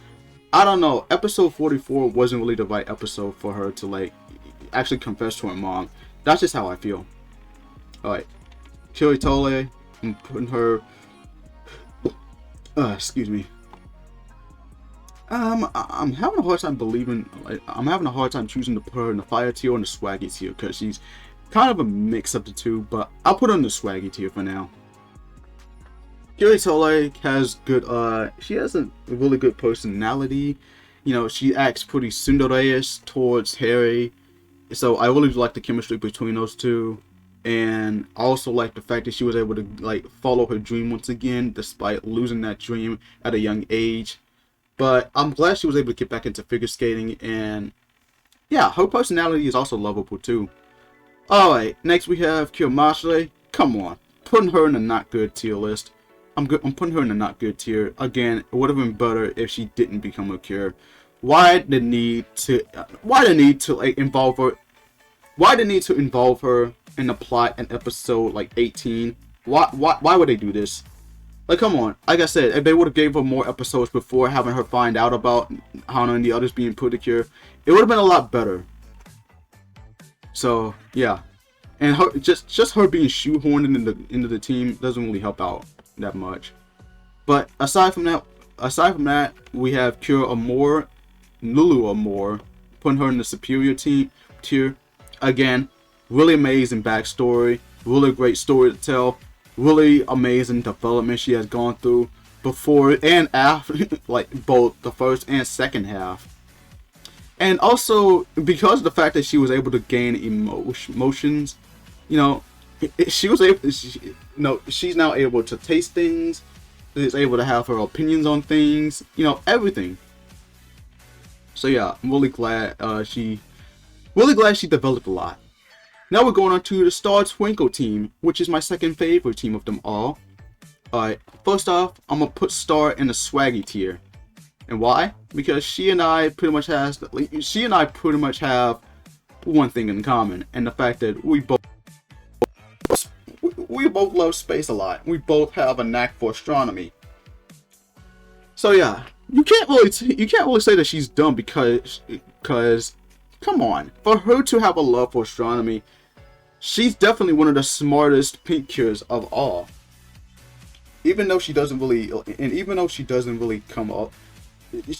I don't know, episode 44 wasn't really the right episode for her to, like, actually confess to her mom. That's just how I feel. Alright. Kiritole, I'm putting her, excuse me. I'm having a hard time I'm having a hard time choosing to put her in the fire tier or in the swaggy tier because she's kind of a mix of the two, but I'll put her in the swaggy tier for now. Kiritole has good, she has a really good personality. She acts pretty tsundere-ish towards Harry, so I really like the chemistry between those two. And I also like the fact that she was able to, like, follow her dream once again, despite losing that dream at a young age. But I'm glad she was able to get back into figure skating, and yeah, her personality is also lovable too. Alright, next we have Kiyomashle. Come on, putting her in the not good tier list. I'm putting her in the not good tier. Again, it would have been better if she didn't become a cure. Why the need to like involve her? Why the need to involve her in the plot in episode like 18? Why would they do this? Like, come on. Like I said, if they would have gave her more episodes before having her find out about Hana and the others being put to cure, it would have been a lot better. So, yeah. And her, just her being shoehorned into the team doesn't really help out that much. But aside from that, we have Cure Amore, Lulu Amore, putting her in the superior tier. Again, really amazing backstory, really great story to tell. Really amazing development she has gone through before and after, like both the first and second half. And also because of the fact that she was able to gain emotions, she was able. She's now able to taste things. She's able to have her opinions on things. Everything. So yeah, I'm really glad she developed a lot. Now we're going on to the Star Twinkle team, which is my second favorite team of them all. Alright, first off, I'm going to put Star in the swaggy tier. And why? Because she and I pretty much have one thing in common, and the fact that we both love space a lot. We both have a knack for astronomy. So yeah, you can't really say that she's dumb because come on, for her to have a love for astronomy, she's definitely one of the smartest pink cures of all. Even though she doesn't really come up,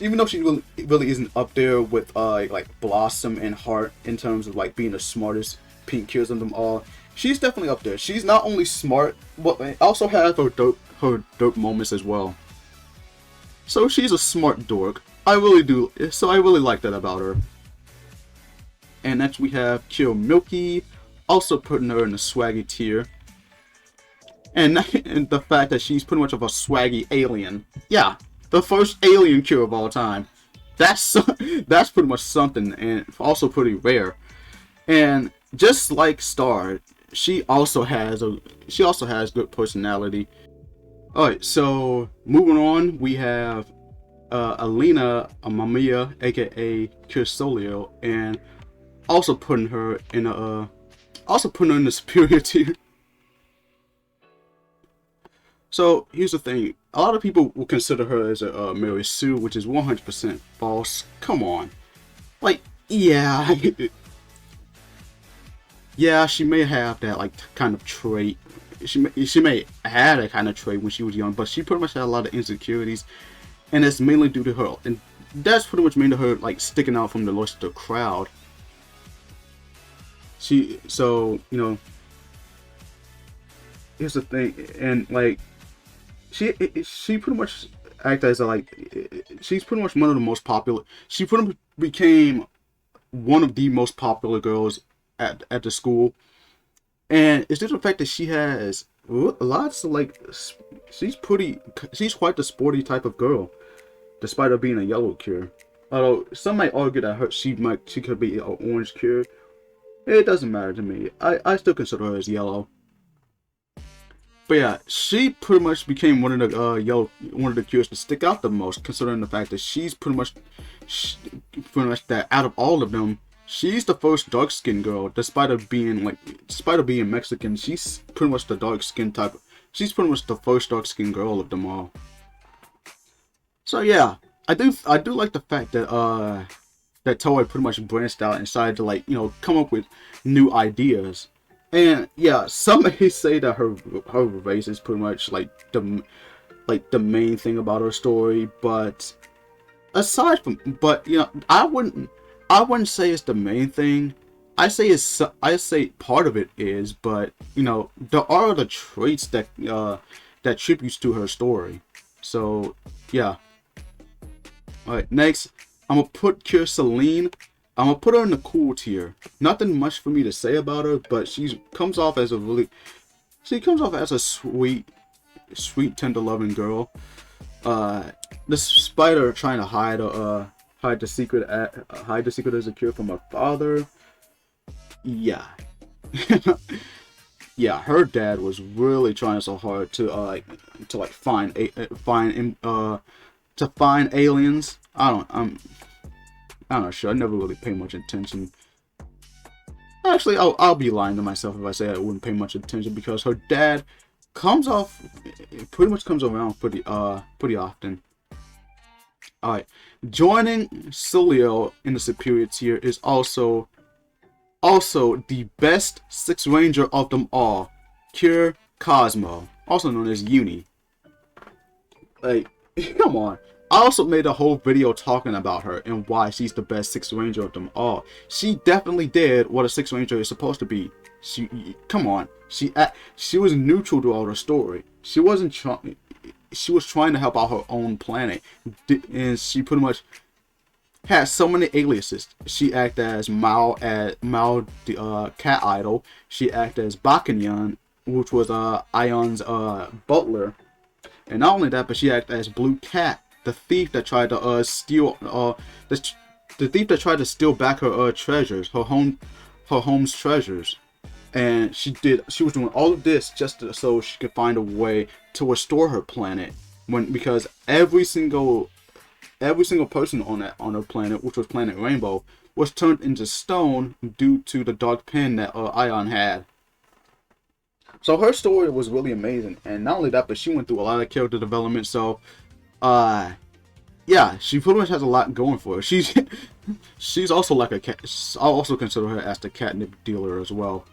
even though she really isn't up there with like Blossom and Heart in terms of like being the smartest pink cures of them all, she's definitely up there. She's not only smart, but also has her dope moments as well. So she's a smart dork. I really do. So I really like that about her. And next we have Kyo Milky, also putting her in the swaggy tier. And the fact that she's pretty much of a swaggy alien. Yeah, the first alien cure of all time. That's pretty much something, and also pretty rare. And just like Star, she also has good personality. All right, so moving on, we have Alina Amamiya, aka Cursolio, and also putting her in the superior tier. So here's the thing: a lot of people will consider her as a Mary Sue, which is 100% false. Come on, like, yeah, yeah, she may have that like kind of trait. She may have that kind of trait when she was young, but she pretty much had a lot of insecurities, and it's mainly due to her. And that's pretty much made her like sticking out from the rest of the crowd. So here's the thing, and like she pretty much act as a, like, she's pretty much one of the most popular. She pretty much became one of the most popular girls at the school, and it's just the fact that she has lots of like she's quite the sporty type of girl, despite her being a yellow cure. Although some might argue that she could be an orange cure. It doesn't matter to me. I still consider her as yellow. But yeah, she pretty much became one of the cures to stick out the most, considering the fact that she's pretty much that out of all of them, she's the first dark skinned girl. Despite her being Mexican, she's pretty much the dark skin type. She's pretty much the first dark skinned girl of them all. So yeah, I do like the fact that that Toei pretty much branched out and decided to, like, come up with new ideas. And yeah, some may say that her race is pretty much like the main thing about her story, but I wouldn't say it's the main thing. I say part of it is, but there are other traits that tributes to her story. So yeah. All right, next I'm gonna put Celine. I'm gonna put her in the cool tier. Nothing much for me to say about her, but she comes off as a sweet, tender loving girl. Despite her trying to hide the secret as a cure from her father. Yeah. Yeah, her dad was really trying so hard to find aliens. I'm not sure. I never really pay much attention. Actually, I'll be lying to myself if I say I wouldn't pay much attention, because her dad comes around pretty often. All right, joining Celio in the superior tier is also the best Sixth Ranger of them all, Cure Cosmo, also known as Uni. Like, come on. I also made a whole video talking about her and why she's the best Sixth Ranger of them all. She definitely did what a Sixth Ranger is supposed to be. Come on. She was neutral throughout her story. She was trying to help out her own planet, and she pretty much had so many aliases. She acted as Mao, the cat idol. She acted as Bakuyan, which was Ion's butler, and not only that, but she acted as Blue Cat, the thief that tried to steal back her treasures, her home's treasures. And she was doing all of this just so she could find a way to restore her planet, because every single person on her planet, which was Planet Rainbow, was turned into stone due to the dark pen that Ion had. So her story was really amazing, and not only that, but she went through a lot of character development. So yeah, she pretty much has a lot going for her. She's also like a cat. I'll also consider her as the catnip dealer as well.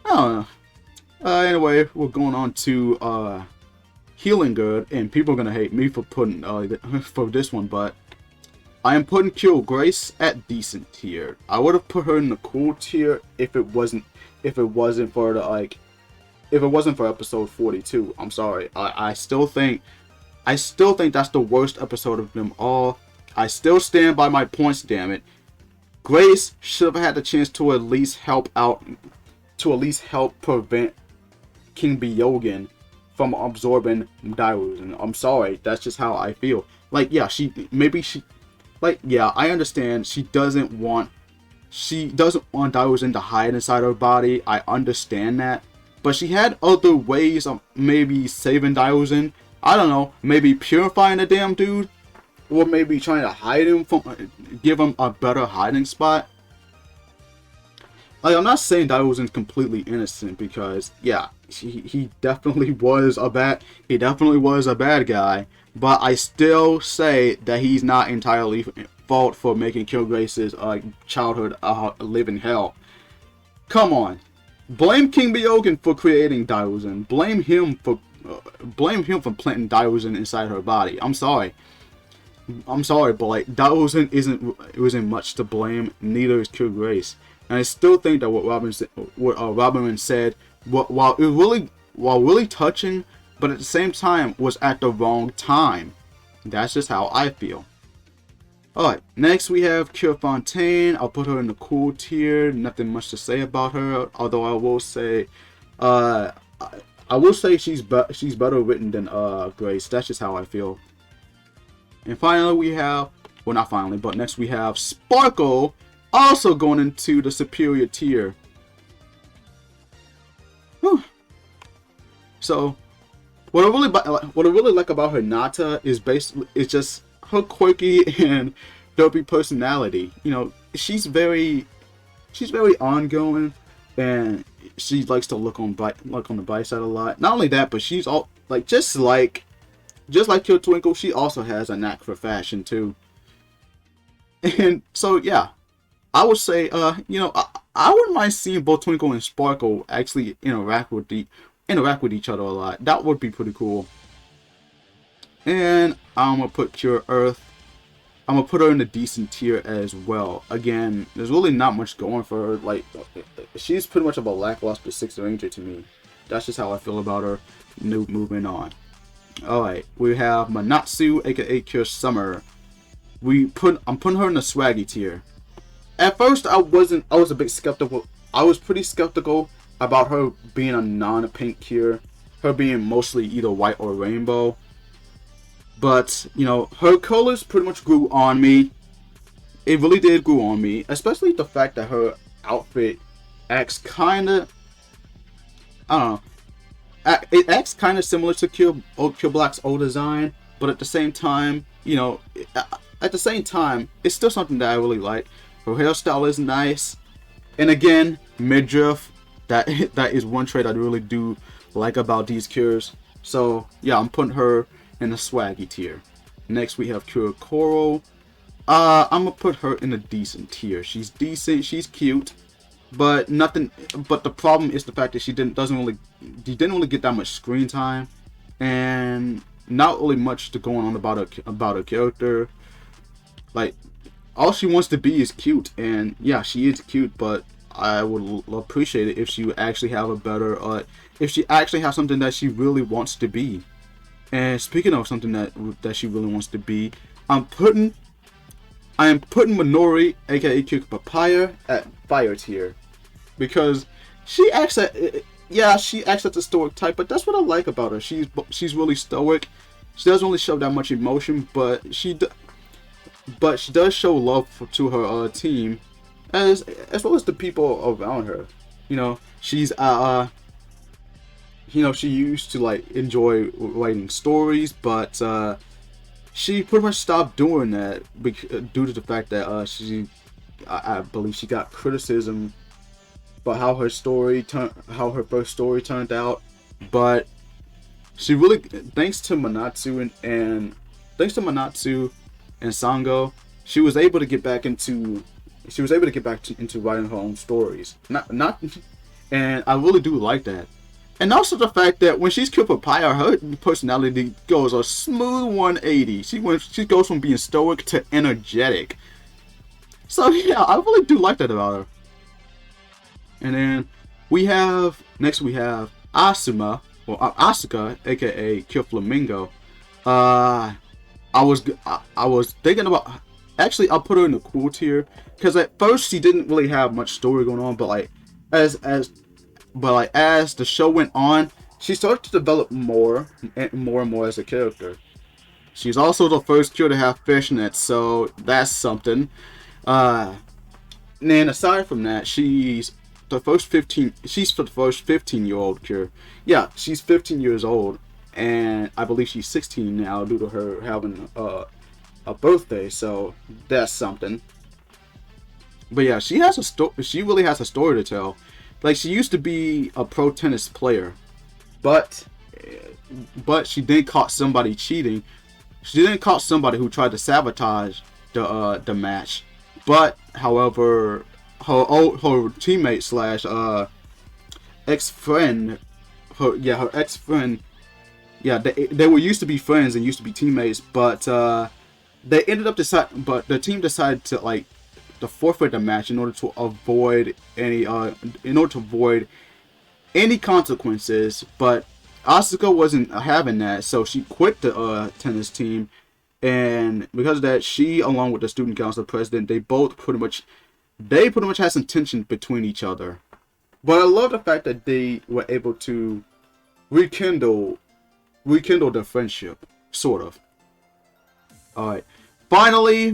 I don't know. Anyway, we're going on to Healing Good, and people are gonna hate me for putting for this one, but I am putting Kill Grace at decent tier. I would have put her in the cool tier if it wasn't for episode 42. I'm sorry. I still think that's the worst episode of them all. I still stand by my points, damn it. Grace should have had the chance to at least help prevent King Byogen from absorbing Dairus. I'm sorry, that's just how I feel. Like, yeah, I understand she doesn't want she doesn't want Daozen to hide inside her body. I understand that. But she had other ways of maybe saving Daozen. I don't know, maybe purifying the damn dude, or maybe trying to hide him give him a better hiding spot. Like, I'm not saying Daozen's completely innocent, because yeah, he definitely was a bad guy. But I still say that he's not entirely fault for making Kilgrace's childhood a living hell. Come on, blame King Byoken for creating Daozen. Blame him for planting Daozen inside her body. I'm sorry, but like, Daozen wasn't much to blame. Neither is Kilgrace. And I still think that what Robin said, while really touching, but at the same time was at the wrong time. That's just how I feel. Alright, next we have Cure Fontaine. I'll put her in the cool tier. Nothing much to say about her, although I will say she's better written than Grace. That's just how I feel. And finally we have, well, not finally, but next we have Sparkle, also going into the superior tier. Whew. So what I really like about her Nata is just her quirky and dopey personality. You know, she's very ongoing, and she likes to look on the bright side a lot. Not only that, but she's all like just like your Twinkle, she also has a knack for fashion too. And so yeah, I would say you know, I wouldn't mind seeing both Twinkle and Sparkle actually interact with each other a lot. That would be pretty cool. And I'm gonna put Cure Earth. I'm gonna put her in a decent tier as well. Again, there's really not much going for her. Like, she's pretty much of a lackluster 6th ranger to me. That's just how I feel about her. Moving on. Alright, we have Manatsu, aka Cure Summer. I'm putting her in the swaggy tier. At first, I was a bit skeptical. I was pretty skeptical about her being a non-pink cure, her being mostly either white or rainbow. But, you know, her colors pretty much grew on me. It really did grow on me, especially the fact that her outfit acts kinda, I don't know, it acts kind of similar to Cure Black's old design, but at the same time, you know, it's still something that I really like. Her hairstyle is nice, and again, midriff. That is one trait I really do like about these cures. So yeah, I'm putting her in the swaggy tier. Next we have Cure Coral. I'm gonna put her in a decent tier. She's decent, she's cute, but the problem is the fact that she didn't really get that much screen time, and not really much to going on about her character. Like, all she wants to be is cute, and yeah, she is cute, but I would appreciate it if she would actually have a better, if she actually has something that she really wants to be. And speaking of something that she really wants to be, I am putting Minori, aka Cure Papaya, at fire tier, because she acts at the stoic type, but that's what I like about her. She's really stoic. She doesn't really show that much emotion, but she does show love to her team, as well as the people around her. You know, she's she used to like enjoy writing stories, but she pretty much stopped doing that due to the fact that I believe she got criticism about how her first story turned out. But she really, thanks to Manatsu and Sango, she was able to get back into writing her own stories. And I really do like that. And also the fact that when she's Cure Papaya, her personality goes a smooth 180. She goes from being stoic to energetic. So yeah, I really do like that about her. And then next we have Asuka, aka Cure Flamingo. I was thinking about, actually I'll put her in the cool tier, because at first she didn't really have much story going on, but like as the show went on, she started to develop more and more as a character. She's also the first cure to have fishnets, so that's something. then aside from that, she's the first 15. She's the first 15-year-old cure. Yeah, she's 15 years old, and I believe she's 16 now due to her having a birthday. So that's something. But yeah, she has a story. She really has a story to tell. Like, she used to be a pro tennis player, but she then caught somebody cheating. She then caught somebody who tried to sabotage the match. But however, her teammate slash ex friend, her ex friend, yeah, they were used to be friends and used to be teammates, but they ended up but the team decided to like to forfeit the match in order to avoid any consequences. But Asuka wasn't having that, so she quit the tennis team, and because of that, she, along with the student council president, they pretty much had some tension between each other. But I love the fact that they were able to rekindle their friendship, sort of. All right. Finally,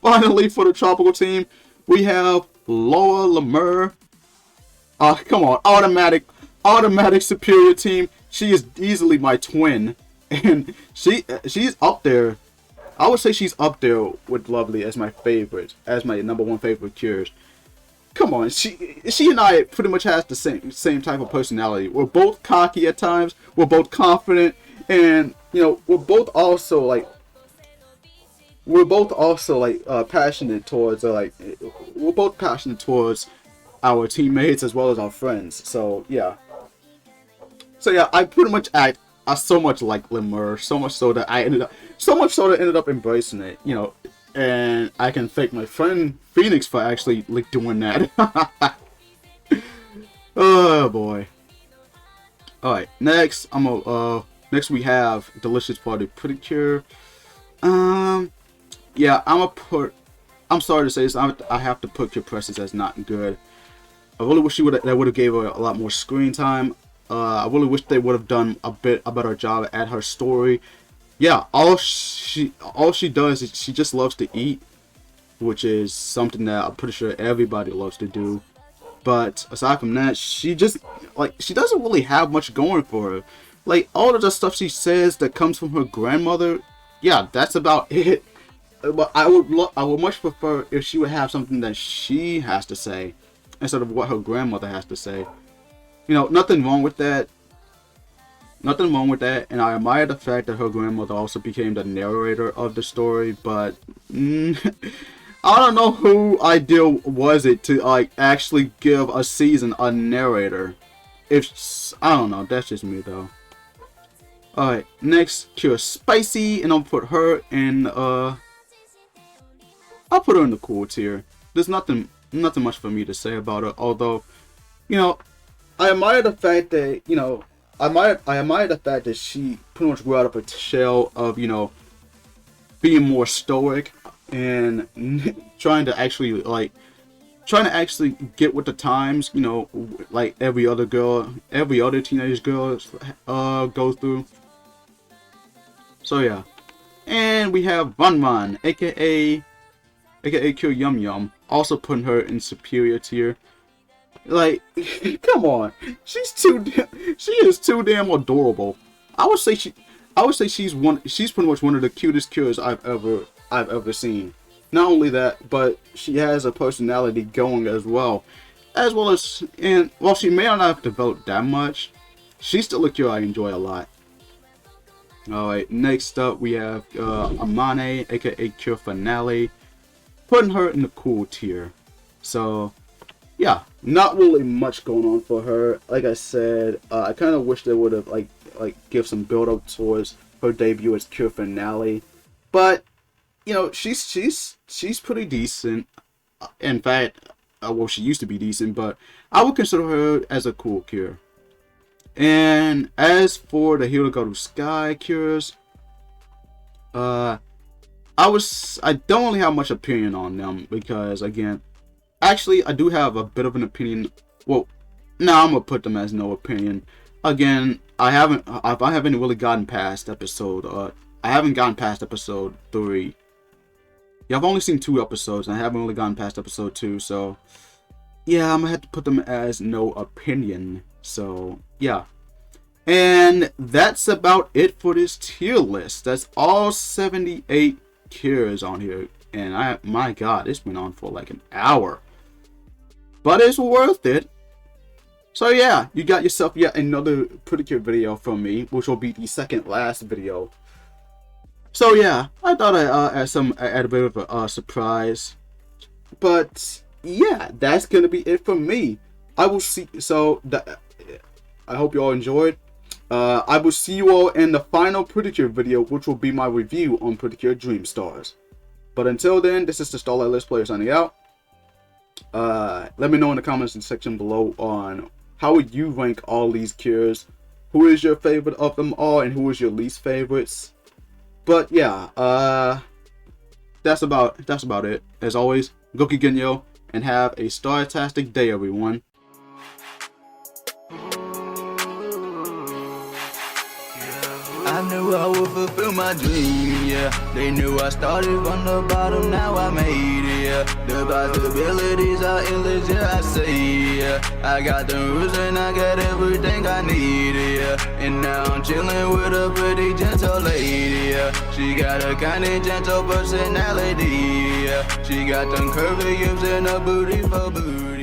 finally for the tropical team, we have Laura Lemur. Come on, automatic superior team. She is easily my twin, and she's up there. I would say she's up there with Lovely as my favorite, as my #1 favorite cures. Come on, she and I pretty much has the same type of personality. We're both cocky at times. We're both confident, and we're both also passionate towards we're both passionate towards our teammates as well as our friends. So yeah, I pretty much act so much like Lemur, so much so that I ended up embracing it, and I can thank my friend Phoenix for actually doing that. Oh boy. All right, next we have Delicious Party Pedicure. Yeah, I'm sorry to say this. I have to put Your Presence as not good. I really wish they would have gave her a lot more screen time. I really wish they would have done a better job at her story. Yeah, all she does is she just loves to eat, which is something that I'm pretty sure everybody loves to do. But aside from that, she doesn't really have much going for her. Like, all of the stuff she says that comes from her grandmother, yeah, that's about it. But I would much prefer if she would have something that she has to say instead of what her grandmother has to say. Nothing wrong with that. Nothing wrong with that, and I admire the fact that her grandmother also became the narrator of the story, but I don't know who ideal was it to actually give a season a narrator. I don't know, that's just me though. Alright, next, Cure Spicy, and I'll put her in the cool tier. There's nothing much for me to say about her, although, I admire the fact that, I admire the fact that she pretty much grew out of her shell of, being more stoic and trying to actually get with the times, like every other teenage girl goes through. So yeah, and we have Run Run, aka Kill Yum Yum, also putting her in superior tier. Like, come on, she is too damn adorable. I would say she's pretty much one of the cutest cures I've ever seen. Not only that, but she has a personality going as well as, and while she may not have developed that much, she's still a cure I enjoy a lot. Alright, next up we have Amane, aka Cure Finale, putting her in the cool tier. So yeah, not really much going on for her. Like I said, I kind of wish they would have give some build up towards her debut as Cure Finale, but she's pretty decent. In fact, well, she used to be decent, but I would consider her as a cool cure. And as for the Hero Go to Sky cures, I don't really have much opinion on them because, again, actually I do have a bit of an opinion. Well, no, I'm gonna put them as no opinion. Again, I haven't really gotten past episode. I haven't gotten past episode 3. Yeah, I've only seen 2 episodes, and I haven't really gotten past episode 2, so yeah, I'm gonna have to put them as no opinion. So yeah. And that's about it for this tier list. That's all 78 cures on here. And my god, this went on for like an hour. But it's worth it. So yeah, you got yourself yet another pretty cure video from me, which will be the second last video. So yeah, I thought I'd add a bit of a surprise. But yeah, that's gonna be it from me. I will see. So I hope you all enjoyed. I will see you all in the final Pretty Cure video, which will be my review on Pretty Cure Dream Stars. But until then, this is the Starlight Let's Player signing out. Let me know in the comments section below on how would you rank all these cures. Who is your favorite of them all, and who is your least favorites? But yeah, that's about it. As always, Goki Genyo, and have a star-tastic day, everyone. I knew I would fulfill my dream, yeah. They knew I started from the bottom, now I made it, yeah. The possibilities are endless, yeah, I say, yeah. I got the rules and I got everything I need, yeah. And now I'm chilling with a pretty gentle lady, yeah. She got a kind of gentle personality, yeah. She got them curvy hips and a booty for booty.